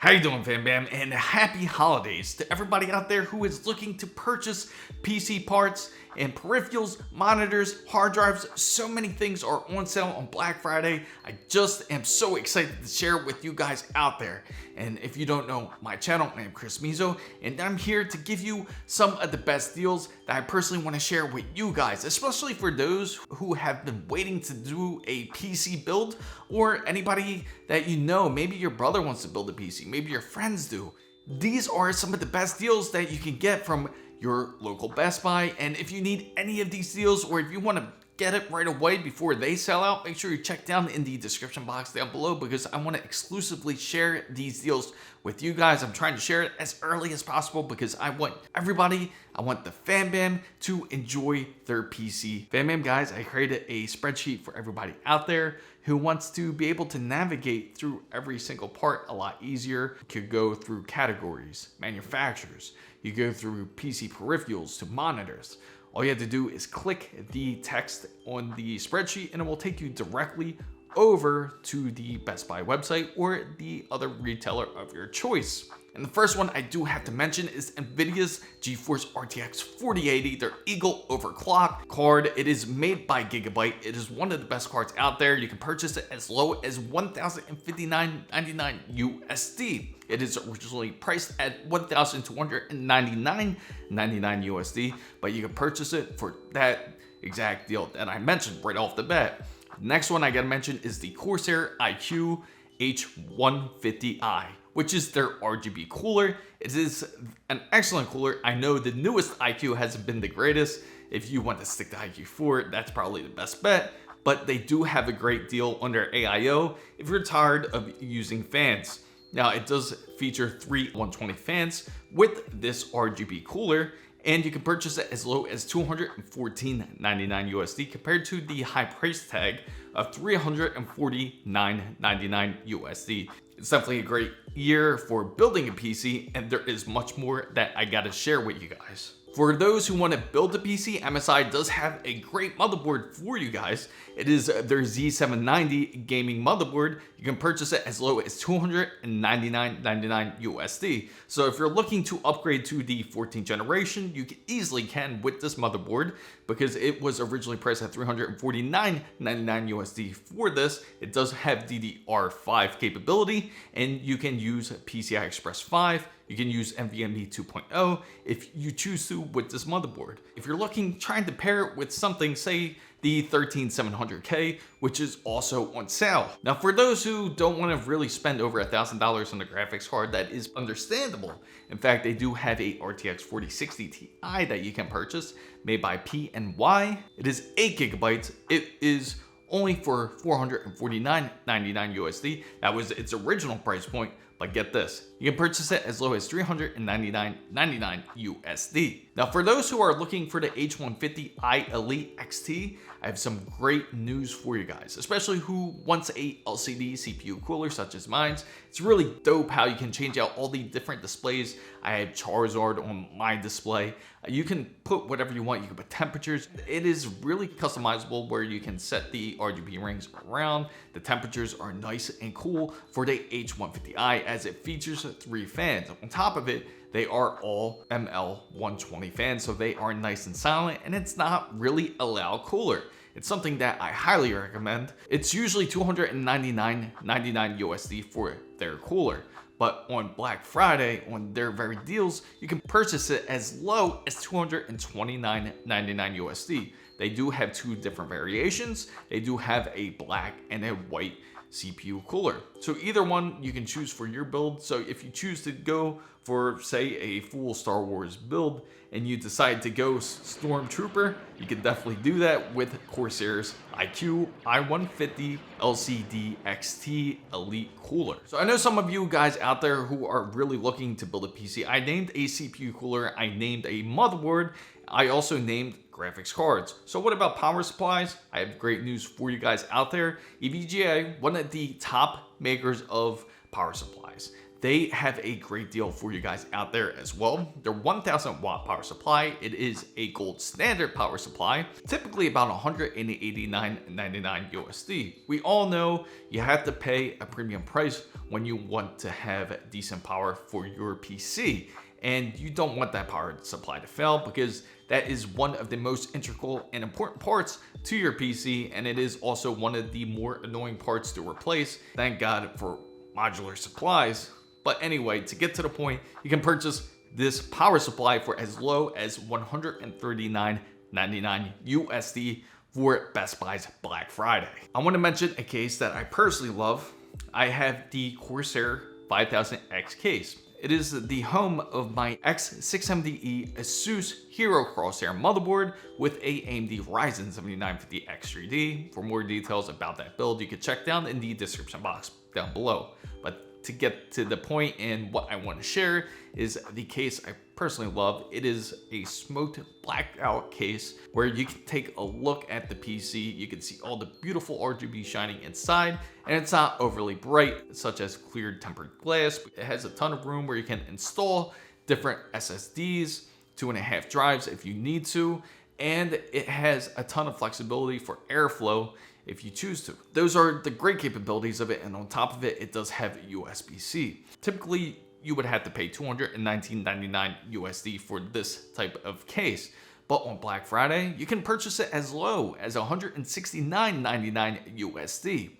How you doing, fam bam? And happy holidays to everybody out there who is looking to purchase PC parts and peripherals, monitors, hard drives. So many things are on sale on Black Friday. I just am so excited to share it with you guys out there. And if you don't know my channel, my name is Chris Mizo, and I'm here to give you some of the best deals that I personally want to share with you guys, especially for those who have been waiting to do a PC build, or anybody that you know, maybe your brother wants to build a PC, maybe your friends do. These are some of the best deals that you can get from your local Best Buy. And if you need any of these deals, or if you want to get it right away before they sell out, make sure you check down in the description box down below, because I want to exclusively share these deals with you guys. I'm trying to share it as early as possible because I want everybody, I want the fam bam to enjoy their PC. Fam bam guys, I created a spreadsheet for everybody out there who wants to be able to navigate through every single part a lot easier. You could go through categories, manufacturers, you go through PC peripherals to monitors. All you have to do is click the text on the spreadsheet and it will take you directly over to the Best Buy website or the other retailer of your choice. And the first one I do have to mention is NVIDIA's GeForce RTX 4080, their Eagle overclock card. It is made by GIGABYTE. It is one of the best cards out there. You can purchase it as low as $1,059.99 USD. It is originally priced at $1,299.99 USD, but you can purchase it for that exact deal that I mentioned right off the bat. Next one I gotta mention is the Corsair ICUE H150i, which is their RGB cooler. It is an excellent cooler. I know the newest ICUE hasn't been the greatest. If you want to stick to ICUE 4, that's probably the best bet, but they do have a great deal under AIO if you're tired of using fans. Now, it does feature 3 120 fans with this RGB cooler, and you can purchase it as low as $214.99 USD compared to the high price tag of $349.99 USD. It's definitely a great year for building a PC, and there is much more that I gotta share with you guys. For those who want to build a PC, MSI does have a great motherboard for you guys. It is their Z790 gaming motherboard. You can purchase it as low as $299.99 USD. So if you're looking to upgrade to the 14th generation, you easily can with this motherboard, because it was originally priced at $349.99 USD for this. It does have DDR5 capability, and you can use PCI Express 5. You can use NVMe 2.0 if you choose to with this motherboard. If you're trying to pair it with something, say the 13700K, which is also on sale. Now, for those who don't want to really spend over $1,000 on a graphics card, that is understandable. In fact, they do have a RTX 4060 Ti that you can purchase, made by PNY. It is 8 gigabytes. It is only for $449.99 USD. That was its original price point. But get this, you can purchase it as low as $399.99 USD. Now, for those who are looking for the H150i Elite XT, I have some great news for you guys, especially who wants a LCD CPU cooler such as mine. It's really dope how you can change out all the different displays. I have Charizard on my display. You can put whatever you want. You can put temperatures. It is really customizable where you can set the RGB rings around. The temperatures are nice and cool for the H150i, as it features 3 fans. On top of it, they are all ML120 fans, so they are nice and silent, and it's not really a loud cooler. It's something that I highly recommend. It's usually $299.99 USD for their cooler, but on Black Friday, on their very deals, you can purchase it as low as $229.99 USD. They do have 2 different variations. They do have a black and a white CPU cooler. So either one you can choose for your build. So if you choose to go for, say, a full Star Wars build and you decide to go Stormtrooper, you can definitely do that with Corsair's ICUE i150 LCD XT Elite Cooler. So I know some of you guys out there who are really looking to build a PC. I named a CPU cooler, I named a motherboard, I also named graphics cards. So what about power supplies? I have great news for you guys out there. EVGA, one of the top makers of power supplies. they have a great deal for you guys out there as well. Their 1000 watt power supply, it is a gold standard power supply, typically about $189.99 USD. We all know you have to pay a premium price when you want to have decent power for your PC. And you don't want that power supply to fail, because that is one of the most integral and important parts to your PC, and it is also one of the more annoying parts to replace. Thank God for modular supplies. But anyway, to get to the point, you can purchase this power supply for as low as $139.99 USD for Best Buy's Black Friday. I want to mention a case that I personally love. I have the Corsair 5000X case. It is the home of my X670E Asus Hero Crosshair motherboard with a AMD Ryzen 7950X3D. For more details about that build, you can check down in the description box down below. But to get to the point and what I want to share is the case I personally love. It is a smoked blacked out case where you can take a look at the PC. You can see all the beautiful RGB shining inside, and it's not overly bright, such as cleared tempered glass. It has a ton of room where you can install different SSDs, 2.5 drives if you need to, and it has a ton of flexibility for airflow if you choose to. Those are the great capabilities of it, and on top of it, it does have USB-C. Typically, you would have to pay $219.99 USD for this type of case. But on Black Friday, you can purchase it as low as $169.99 USD.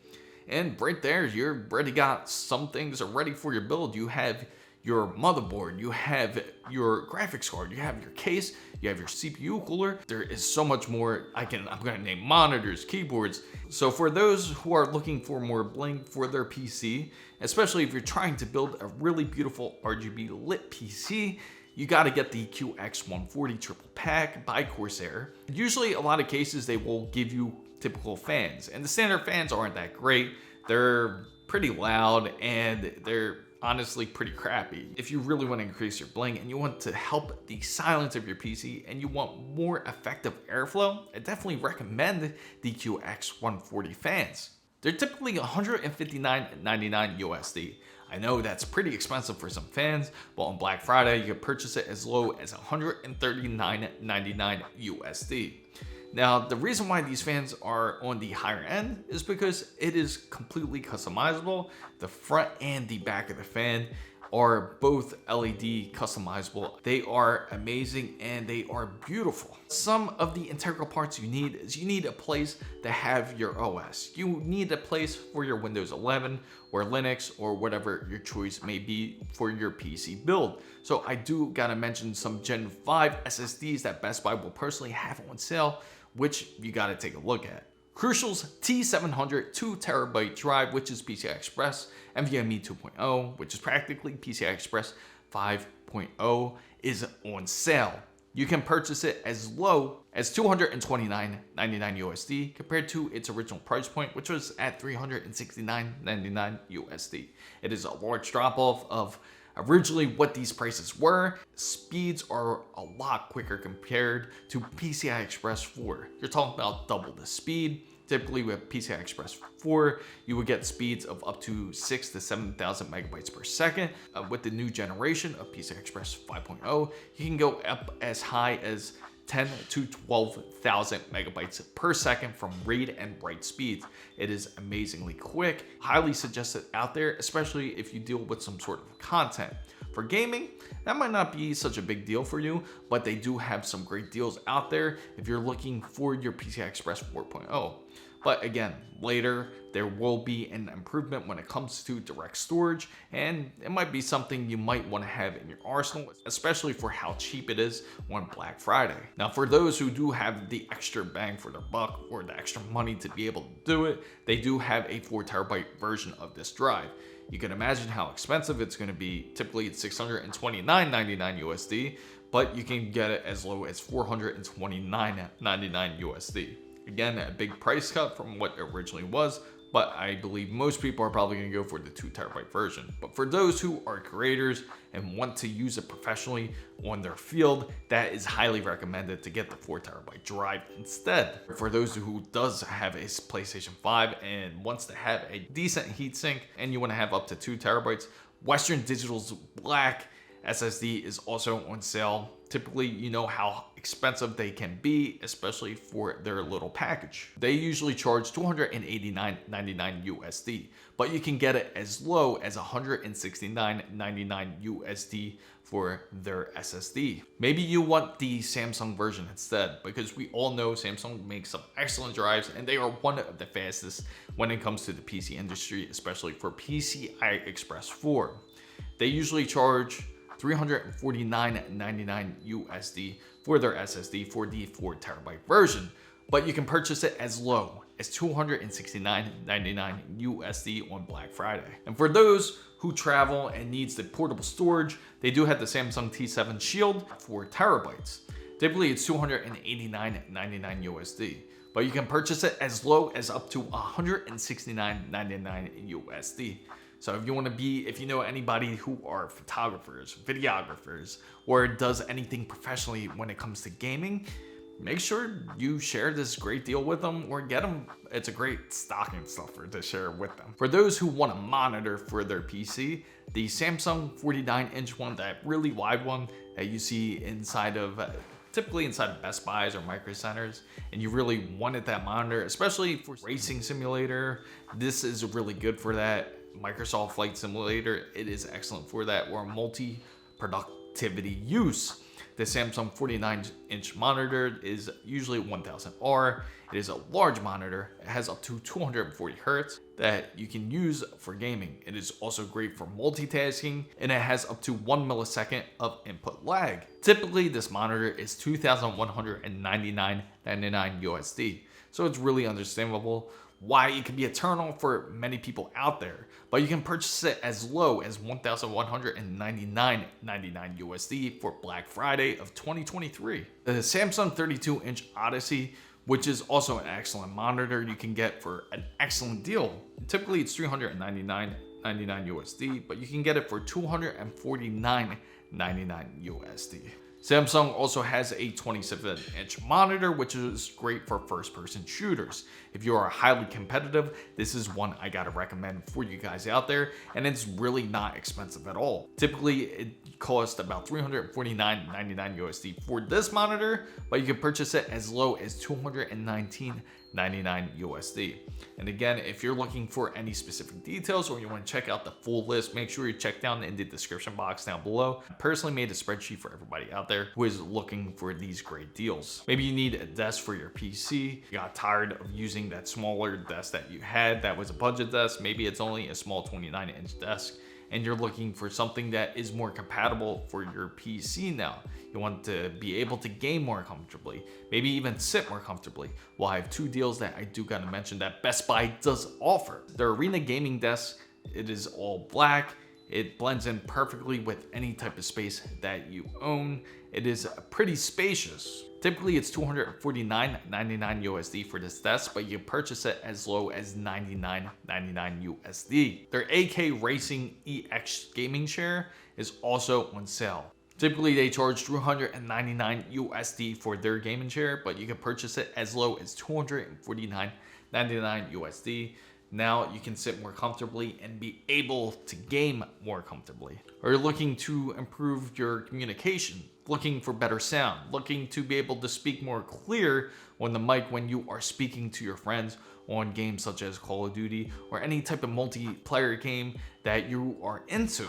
And right there, you've already got some things ready for your build. You have your motherboard, you have your graphics card, you have your case, you have your CPU cooler. There is so much more. I'm gonna name monitors, keyboards. So for those who are looking for more bling for their PC, especially if you're trying to build a really beautiful RGB lit PC, you gotta get the QX140 triple pack by Corsair. Usually a lot of cases they will give you typical fans, and the standard fans aren't that great. They're pretty loud and they're honestly pretty crappy. If you really want to increase your bling and you want to help the silence of your PC and you want more effective airflow, I definitely recommend the QX140 fans. They're typically $159.99 USD. I know that's pretty expensive for some fans, but on Black Friday, you can purchase it as low as $139.99 USD. Now, the reason why these fans are on the higher end is because it is completely customizable. The front and the back of the fan are both LED customizable. They are amazing and they are beautiful. Some of the integral parts you need is you need a place to have your OS. You need a place for your Windows 11 or Linux or whatever your choice may be for your PC build. So I do gotta mention some Gen 5 SSDs that Best Buy will personally have on sale, which you gotta take a look at. Crucial's T700 2TB drive, which is PCI Express NVMe 2.0, which is practically PCI Express 5.0, is on sale. You can purchase it as low as $229.99 USD compared to its original price point, which was at $369.99 USD. It is a large drop off of originally what these prices were. Speeds are a lot quicker compared to PCI Express 4. You're talking about double the speed. Typically with PCI Express 4, you would get speeds of up to 6,000 to 7,000 megabytes per second. With the new generation of PCI Express 5.0, you can go up as high as 10,000 to 12,000 megabytes per second from read and write speeds. It is amazingly quick, highly suggested out there, especially if you deal with some sort of content. For gaming, that might not be such a big deal for you, but they do have some great deals out there if you're looking for your PCI Express 4.0. But again, later there will be an improvement when it comes to direct storage, and it might be something you might want to have in your arsenal, especially for how cheap it is on Black Friday. Now, for those who do have the extra bang for their buck or the extra money to be able to do it, they do have a 4TB version of this drive. You can imagine how expensive it's going to be. Typically it's $629.99 USD, but you can get it as low as $429.99 USD. Again, a big price cut from what it originally was, but I believe most people are probably going to go for the 2TB version. But for those who are creators and want to use it professionally on their field, that is highly recommended to get the 4TB drive instead. For those who does have a PlayStation 5 and wants to have a decent heatsink and you want to have up to 2 terabytes, Western Digital's Black SSD is also on sale. Typically, you know how expensive they can be, especially for their little package. They usually charge $289.99 USD, but you can get it as low as $169.99 USD for their SSD. Maybe you want the Samsung version instead, because we all know Samsung makes some excellent drives and they are one of the fastest when it comes to the PC industry, especially for PCI Express 4. They usually charge $349.99 USD for their SSD for the 4TB version, but you can purchase it as low as $269.99 USD on Black Friday. And for those who travel and needs the portable storage, they do have the Samsung T7 Shield 4TB. Typically it's $289.99 USD, but you can purchase it as low as up to $169.99 USD. So if you want to if you know anybody who are photographers, videographers, or does anything professionally when it comes to gaming, make sure you share this great deal with them or get them. It's a great stocking stuffer to share with them. For those who want a monitor for their PC, the Samsung 49-inch one, that really wide one that you see inside of, typically inside of Best Buys or Micro Centers, and you really wanted that monitor, especially for racing simulator, this is really good for that. Microsoft Flight Simulator, it is excellent for that, or multi-productivity use. The Samsung 49-inch monitor is usually 1000R. It is a large monitor. It has up to 240 Hz that you can use for gaming. It is also great for multitasking, and it has up to 1 millisecond of input lag. Typically, this monitor is $2,199.99 USD. So it's really understandable why it can be a turn on for many people out there, but you can purchase it as low as $1,199.99 USD for Black Friday of 2023. The Samsung 32-inch Odyssey, which is also an excellent monitor, you can get for an excellent deal. Typically it's $399.99 USD, but you can get it for $249.99 USD. Samsung also has a 27-inch monitor, which is great for first-person shooters. If you are highly competitive, this is one I gotta recommend for you guys out there, and it's really not expensive at all. Typically, it costs about $349.99 USD for this monitor, but you can purchase it as low as $219.99 USD. And again, if you're looking for any specific details or you want to check out the full list, make sure you check down in the description box down below. I personally made a spreadsheet for everybody out there who is looking for these great deals. Maybe you need a desk for your PC. You got tired of using that smaller desk that you had that was a budget desk. Maybe it's only a small 29-inch desk, and you're looking for something that is more compatible for your PC now. You want to be able to game more comfortably, maybe even sit more comfortably. Well, I have two deals that I do gotta mention that Best Buy does offer. Their Arena gaming desk, it is all black. It blends in perfectly with any type of space that you own. It is pretty spacious. Typically it's $249.99 USD for this desk, but you can purchase it as low as $99.99 USD. Their AK Racing EX gaming chair is also on sale. Typically they charge $399 USD for their gaming chair, but you can purchase it as low as $249.99 USD. Now you can sit more comfortably and be able to game more comfortably. Or you're looking to improve your communication, looking for better sound, looking to be able to speak more clear on the mic when you are speaking to your friends on games such as Call of Duty or any type of multiplayer game that you are into.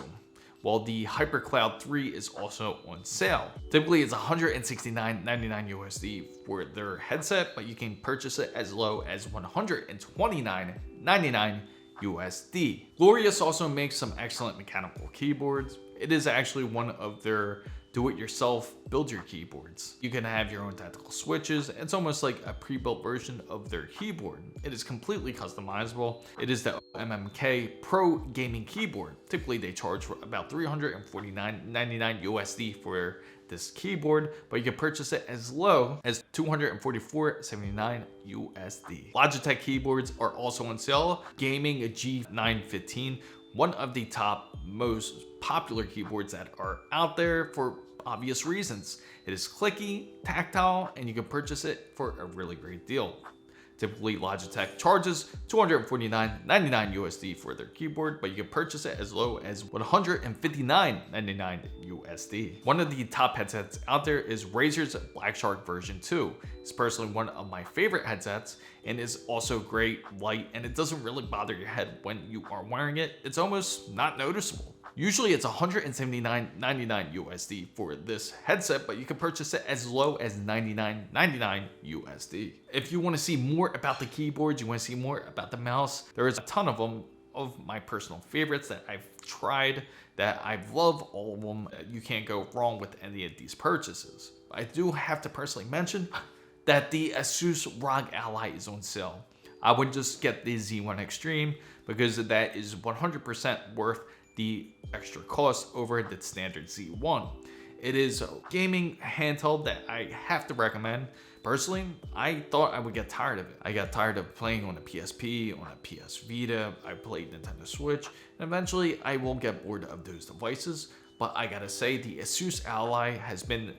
Well, the HyperCloud 3 is also on sale. Typically it's $169.99 USD for their headset, but you can purchase it as low as $129.99 USD. Glorious also makes some excellent mechanical keyboards. It is actually one of their do-it-yourself build your keyboards. You can have your own tactical switches. It's almost like a pre-built version of their keyboard. It is completely customizable. It is the OMEN Pro gaming keyboard. Typically they charge for about $349.99 USD for this keyboard, but you can purchase it as low as $244.79 USD. Logitech keyboards are also on sale. Gaming G915, one of the top most popular keyboards that are out there for obvious reasons. It is clicky, tactile, and you can purchase it for a really great deal. Typically, Logitech charges $249.99 USD for their keyboard, but you can purchase it as low as $159.99 USD. One of the top headsets out there is Razer's Black Shark version 2. It's personally one of my favorite headsets and is also great, light, and it doesn't really bother your head when you are wearing it. It's almost not noticeable. Usually it's $179.99 USD for this headset, but you can purchase it as low as $99.99 USD. If you want to see more about the keyboard, you want to see more about the mouse, there is a ton of them of my personal favorites that I've tried, that I love all of them. You can't go wrong with any of these purchases. I do have to personally mention that the Asus ROG Ally is on sale. I would just get the Z1 Extreme because that is 100% worth the extra cost over the standard Z1. It is a gaming handheld that I have to recommend. Personally, I thought I would get tired of it. I got tired of playing on a PSP, on a PS Vita, I played Nintendo Switch, and eventually I will get bored of those devices. But I gotta say, the Asus Ally has been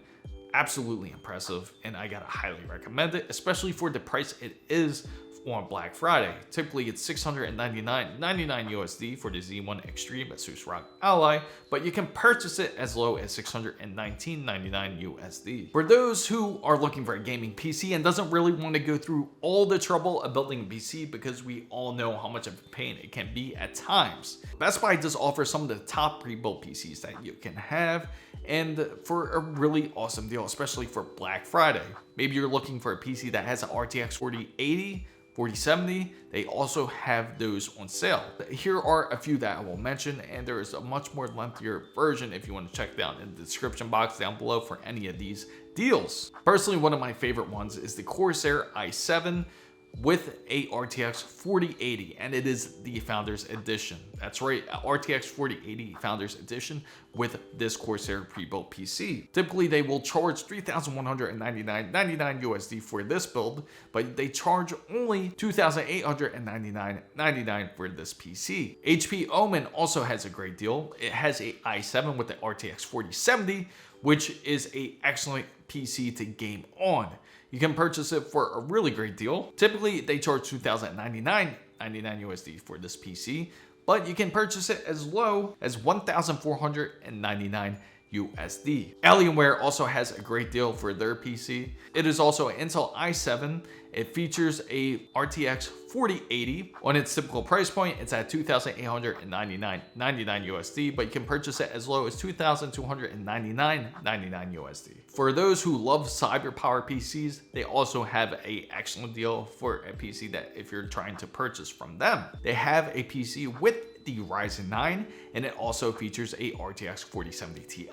absolutely impressive, and I gotta highly recommend it, especially for the price it is on Black Friday. Typically it's $699.99 USD for the Z1 Extreme Asus ROG Ally, but you can purchase it as low as $619.99 USD. For those who are looking for a gaming PC and doesn't really want to go through all the trouble of building a PC, because we all know how much of a pain it can be at times, Best Buy does offer some of the top pre-built PCs that you can have, and for a really awesome deal, especially for Black Friday. Maybe you're looking for a PC that has an RTX 4080, 4070, they also have those on sale. Here are a few that I will mention, and there is a much more lengthier version if you want to check down in the description box down below for any of these deals. Personally, one of my favorite ones is the Corsair i7 with a RTX 4080, and it is the Founders Edition. That's right, RTX 4080 Founders Edition with this Corsair pre-built PC. Typically, they will charge $3,199.99 USD for this build, but they charge only $2,899.99 for this PC. HP OMEN also has a great deal. It has a i7 with the RTX 4070, which is an excellent PC to game on. You can purchase it for a really great deal. Typically, they charge $2,099.99 USD for this PC, but you can purchase it as low as $1,499 USD. Alienware also has a great deal for their PC. It is also an Intel i7. It features a RTX 4080. On its typical price point, it's at $2,899.99 USD, but you can purchase it as low as $2,299.99 USD. For those who love cyber power PCs, they also have an excellent deal for a PC that if you're trying to purchase from them. They have a PC with the Ryzen 9, and it also features a RTX 4070 Ti.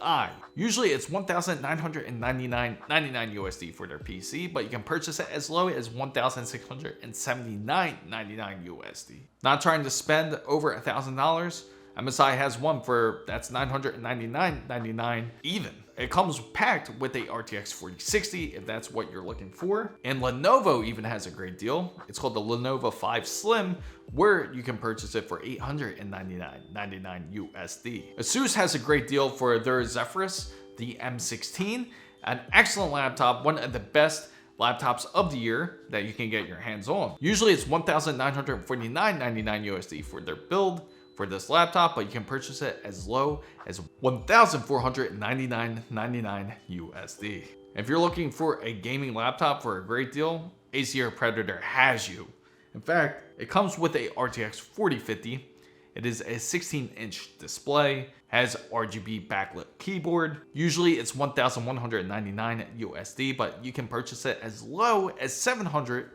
Usually it's $1,999.99 USD for their PC, but you can purchase it as low as $1,679.99 USD. Not trying to spend over $1,000? MSI has one that's $999.99 even. It comes packed with a RTX 4060 if that's what you're looking for. And Lenovo even has a great deal. It's called the Lenovo 5 Slim, where you can purchase it for $899.99 USD. Asus has a great deal for their Zephyrus, the M16, an excellent laptop, one of the best laptops of the year that you can get your hands on. Usually it's $1,949.99 USD for their build for this laptop, but you can purchase it as low as $1,499.99 USD. If you're looking for a gaming laptop for a great deal, Acer Predator has you. In fact, it comes with a RTX 4050. It is a 16-inch display, has RGB backlit keyboard. Usually it's $1,199 USD, but you can purchase it as low as $799.99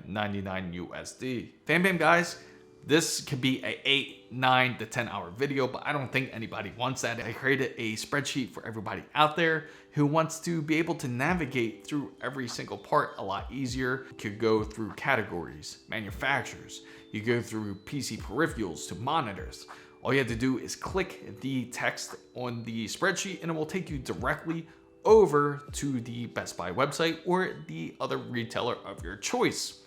USD. FanBam guys, this could be a 8, 9 to 10 hour video, but I don't think anybody wants that. I created a spreadsheet for everybody out there who wants to be able to navigate through every single part a lot easier. You could go through categories, manufacturers, you go through PC peripherals to monitors. All you have to do is click the text on the spreadsheet and it will take you directly over to the Best Buy website or the other retailer of your choice.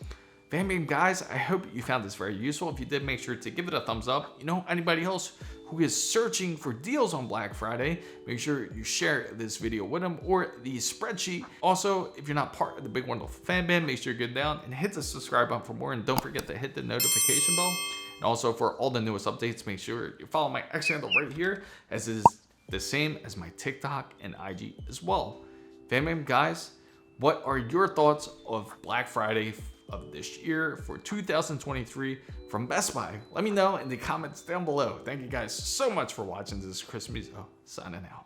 FanBam guys, I hope you found this very useful. If you did, make sure to give it a thumbs up. You know, anybody else who is searching for deals on Black Friday, make sure you share this video with them or the spreadsheet. Also, if you're not part of the Big Wonderful fan band, make sure you go down and hit the subscribe button for more, and don't forget to hit the notification bell. And also for all the newest updates, make sure you follow my X channel right here, as it is the same as my TikTok and IG as well. Fan band guys, what are your thoughts of Black Friday of this year for 2023 from Best Buy? Let me know in the comments down below. Thank you guys so much for watching. This is Chris Mizo signing out.